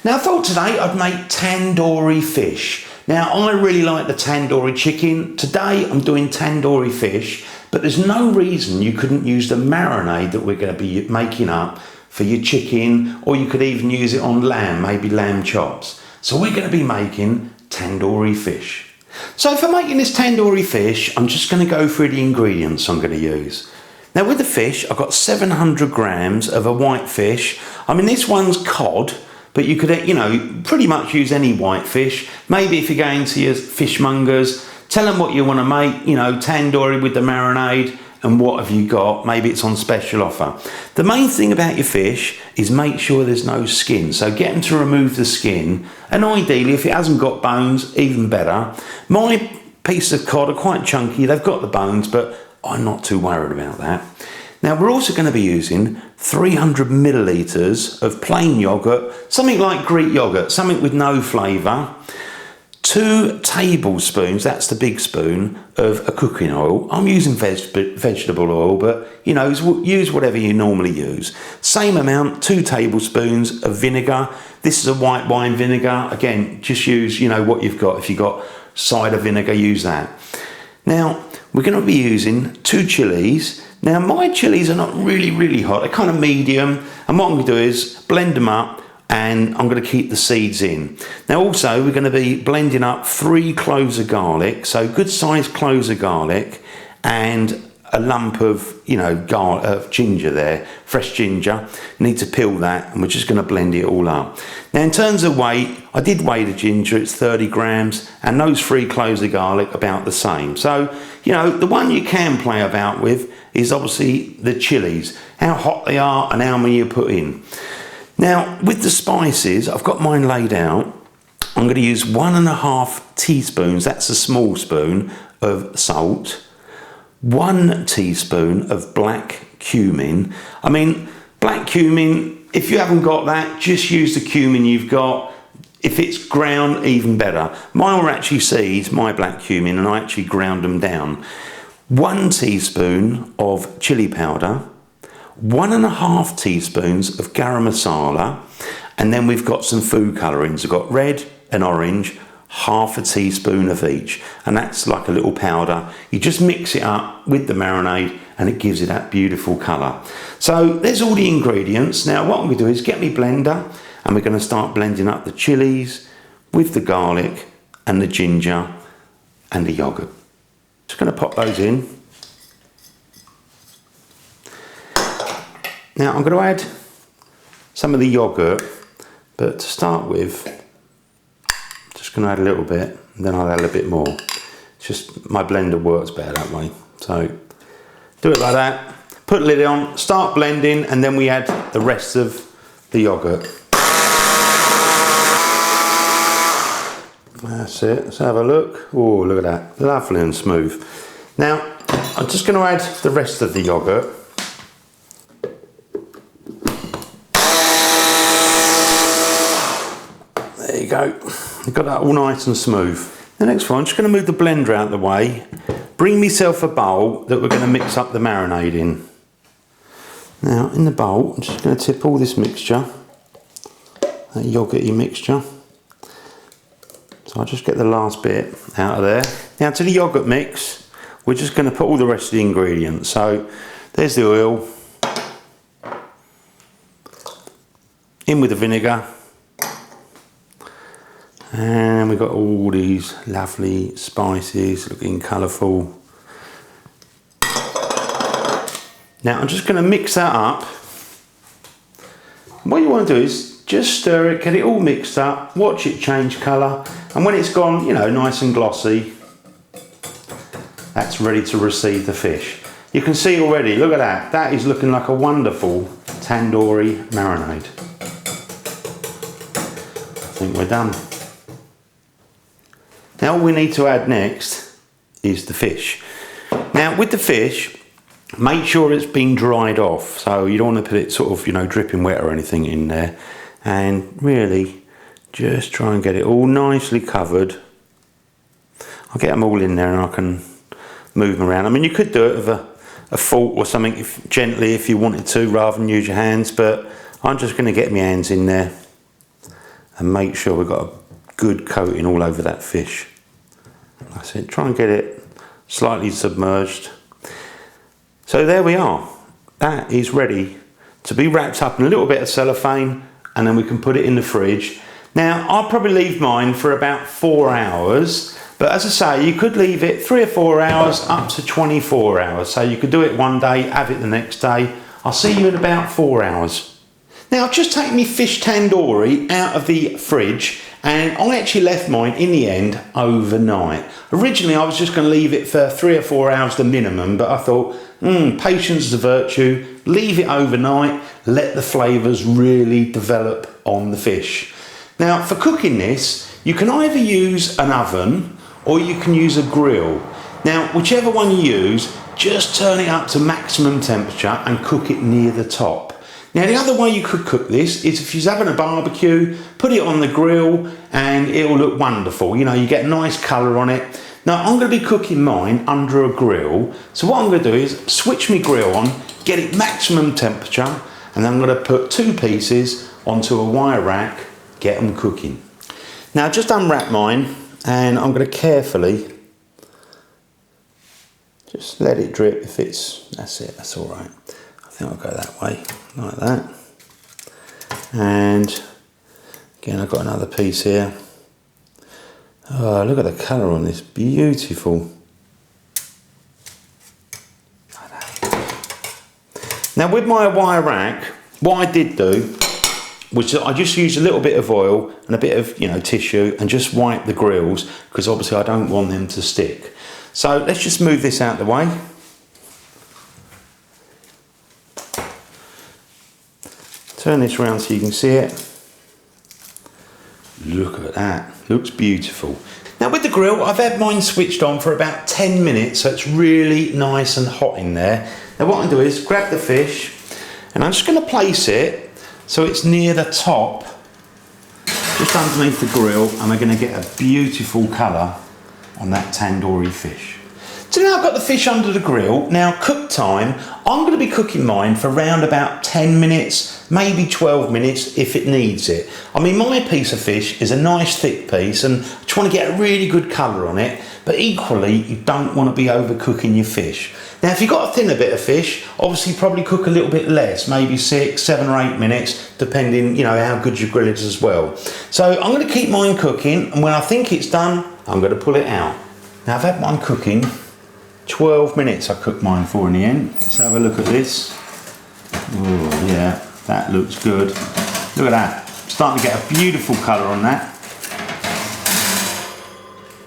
Now I thought today I'd make tandoori fish. Now I really like the tandoori chicken. Today I'm doing tandoori fish, but there's no reason you couldn't use the marinade that we're going to be making up for your chicken, or you could even use it on lamb, maybe lamb chops. So we're going to be making tandoori fish. So for making this tandoori fish, I'm just going to go through the ingredients I'm going to use. Now with the fish, I've got 700 grams of a white fish. I mean, this one's cod, but you could, pretty much use any white fish. Maybe if you're going to your fishmongers, tell them what you want to make, tandoori with the marinade, and what have you got? Maybe it's on special offer. The main thing about your fish is make sure there's no skin. So get them to remove the skin, and ideally, if it hasn't got bones, even better. My piece of cod are quite chunky. They've got the bones, but I'm not too worried about that. Now we're also going to be using 300 millilitres of plain yoghurt, something like Greek yoghurt, something with no flavour. 2 tablespoons, that's the big spoon, of a cooking oil. I'm using vegetable oil, but use whatever you normally use. Same amount, 2 tablespoons of vinegar. This is a white wine vinegar. Again, just use what you've got. If you've got cider vinegar, use that. Now we're going to be using 2 chilies. Now my chilies are not really hot, they're kind of medium, and what I'm going to do is blend them up, and I'm going to keep the seeds in. Now also we're going to be blending up 3 cloves of garlic, so good sized cloves of garlic, and a lump of ginger there, fresh ginger. You need to peel that, and we're just going to blend it all up. Now in terms of weight, I did weigh the ginger, it's 30 grams, and those 3 cloves of garlic about the same. So the one you can play about with is obviously the chilies, how hot they are and how many you put in. Now with the spices, I've got mine laid out. I'm going to use 1.5 teaspoons, that's a small spoon, of salt, 1 teaspoon of black cumin. I mean, black cumin, if you haven't got that, just use the cumin you've got. If it's ground, even better. Mine were actually seeds, my black cumin, and I actually ground them down. 1 teaspoon of chili powder, 1.5 teaspoons of garam masala, and then we've got some food colourings. We've got red and orange, 1/2 teaspoon of each, and that's like a little powder. You just mix it up with the marinade and it gives it that beautiful colour. So there's all the ingredients. Now what I'm going to do is get me blender, and we're going to start blending up the chilies with the garlic and the ginger and the yoghurt. Just going to pop those in. Now I'm going to add some of the yoghurt, but to start with, just going to add a little bit, and then I'll add a bit more. It's just my blender works better that way. So do it like that, put the lid on, start blending, and then we add the rest of the yoghurt. That's it, let's have a look. Oh, look at that, lovely and smooth. Now, I'm just going to add the rest of the yoghurt. There you go, you've got that all nice and smooth. The next one, I'm just going to move the blender out of the way, bring myself a bowl that we're going to mix up the marinade in. Now, in the bowl, I'm just going to tip all this mixture, that yoghurty mixture. So I'll just get the last bit out of there. Now to the yoghurt mix, we're just going to put all the rest of the ingredients. So there's the oil, in with the vinegar, and we've got all these lovely spices looking colourful. Now I'm just going to mix that up. What you want to do is just stir it, get it all mixed up, watch it change colour, and when it's gone, nice and glossy, that's ready to receive the fish. You can see already, look at that, that is looking like a wonderful tandoori marinade. I think we're done. Now all we need to add next is the fish. Now with the fish, make sure it's been dried off, so you don't want to put it sort of, dripping wet or anything in there. And really just try and get it all nicely covered. I'll get them all in there and I can move them around. I mean, you could do it with a fork or something gently if you wanted to, rather than use your hands, but I'm just going to get my hands in there and make sure we've got a good coating all over that fish. That's it, try and get it slightly submerged. So there we are. That is ready to be wrapped up in a little bit of cellophane, and then we can put it in the fridge. Now, I'll probably leave mine for about 4 hours, but as I say, you could leave it 3 or 4 hours up to 24 hours. So you could do it one day, have it the next day. I'll see you in about 4 hours. Now, I've just taken my fish tandoori out of the fridge, and I actually left mine in the end overnight. Originally, I was just going to leave it for 3 or 4 hours the minimum, but I thought, patience is a virtue. Leave it overnight, let the flavours really develop on the fish. Now, for cooking this, you can either use an oven or you can use a grill. Now, whichever one you use, just turn it up to maximum temperature and cook it near the top. Now, the other way you could cook this is if you're having a barbecue, put it on the grill and it'll look wonderful. You know, you get a nice colour on it. Now, I'm going to be cooking mine under a grill. So what I'm going to do is switch my grill on, get it maximum temperature, and then I'm going to put 2 pieces onto a wire rack, get them cooking. Now, just unwrap mine and I'm going to carefully just let it drip. If it's, that's it, that's all right. I think I'll go that way, like that. And again, I've got another piece here. Oh, look at the colour on this, beautiful. Now, with my wire rack, what I did do was I just used a little bit of oil and a bit of, you know, tissue and just wipe the grills, because obviously I don't want them to stick. So let's just move this out of the way. Turn this around so you can see it. Look at that, looks beautiful. Now with the grill, I've had mine switched on for about 10 minutes, so it's really nice and hot in there. Now what I do is grab the fish and I'm just going to place it so it's near the top, just underneath the grill, and we're going to get a beautiful colour on that tandoori fish. So now I've got the fish under the grill. Now cook time, I'm going to be cooking mine for around about 10 minutes, maybe 12 minutes if it needs it. I mean, my piece of fish is a nice thick piece and I just want to get a really good colour on it, but equally you don't want to be overcooking your fish. Now if you've got a thinner bit of fish, obviously probably cook a little bit less, maybe 6, 7 or 8 minutes, depending, you know, how good your grill is as well. So I'm going to keep mine cooking, and when I think it's done, I'm going to pull it out. Now I've had mine cooking 12 minutes I cooked mine for in the end. Let's have a look at this. Oh yeah, that looks good. Look at that. Starting to get a beautiful colour on that.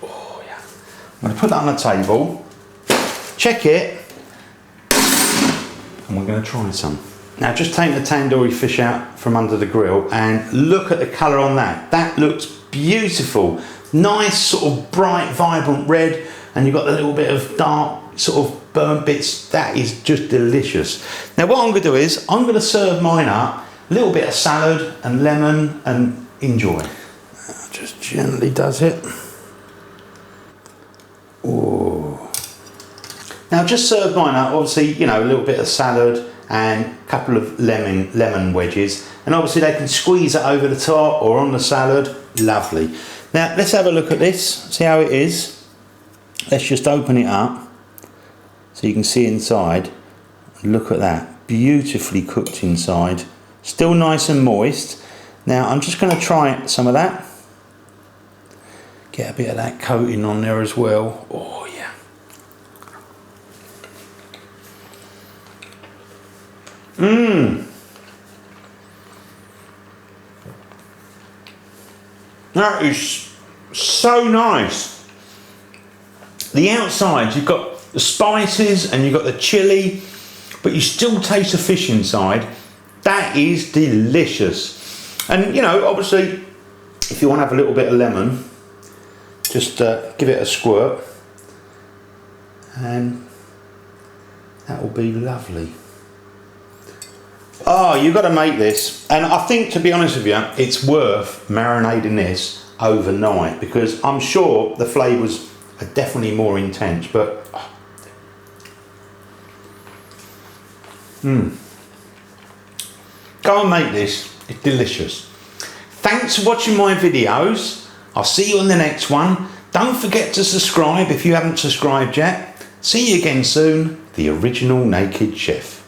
Oh yeah. I'm going to put that on the table, check it, and we're going to try some. Now just take the tandoori fish out from under the grill and look at the colour on that. That looks beautiful. Nice sort of bright, vibrant red, and you've got the little bit of dark sort of burnt bits. That is just delicious. Now what I'm going to do is I'm going to serve mine up, a little bit of salad and lemon, and enjoy. That just gently does it. Oh. Now just serve mine up, obviously, you know, a little bit of salad and a couple of lemon wedges, and obviously they can squeeze it over the top or on the salad. Lovely. Now let's have a look at this, see how it is. Let's just open it up so you can see inside. Look at that, beautifully cooked inside, still nice and moist. Now I'm just going to try some of that, get a bit of that coating on there as well. Oh yeah. That is so nice. The outside, you've got the spices and you've got the chilli, but you still taste the fish inside. That is delicious. And you know, obviously, if you want to have a little bit of lemon, just give it a squirt, and that will be lovely. Oh, you've got to make this. And I think, to be honest with you, it's worth marinating this overnight, because I'm sure the flavours are definitely more intense, but go and make this, it's delicious. Thanks for watching my videos. I'll see you on the next one. Don't forget to subscribe if you haven't subscribed yet. See you again soon, the original Naked Chef.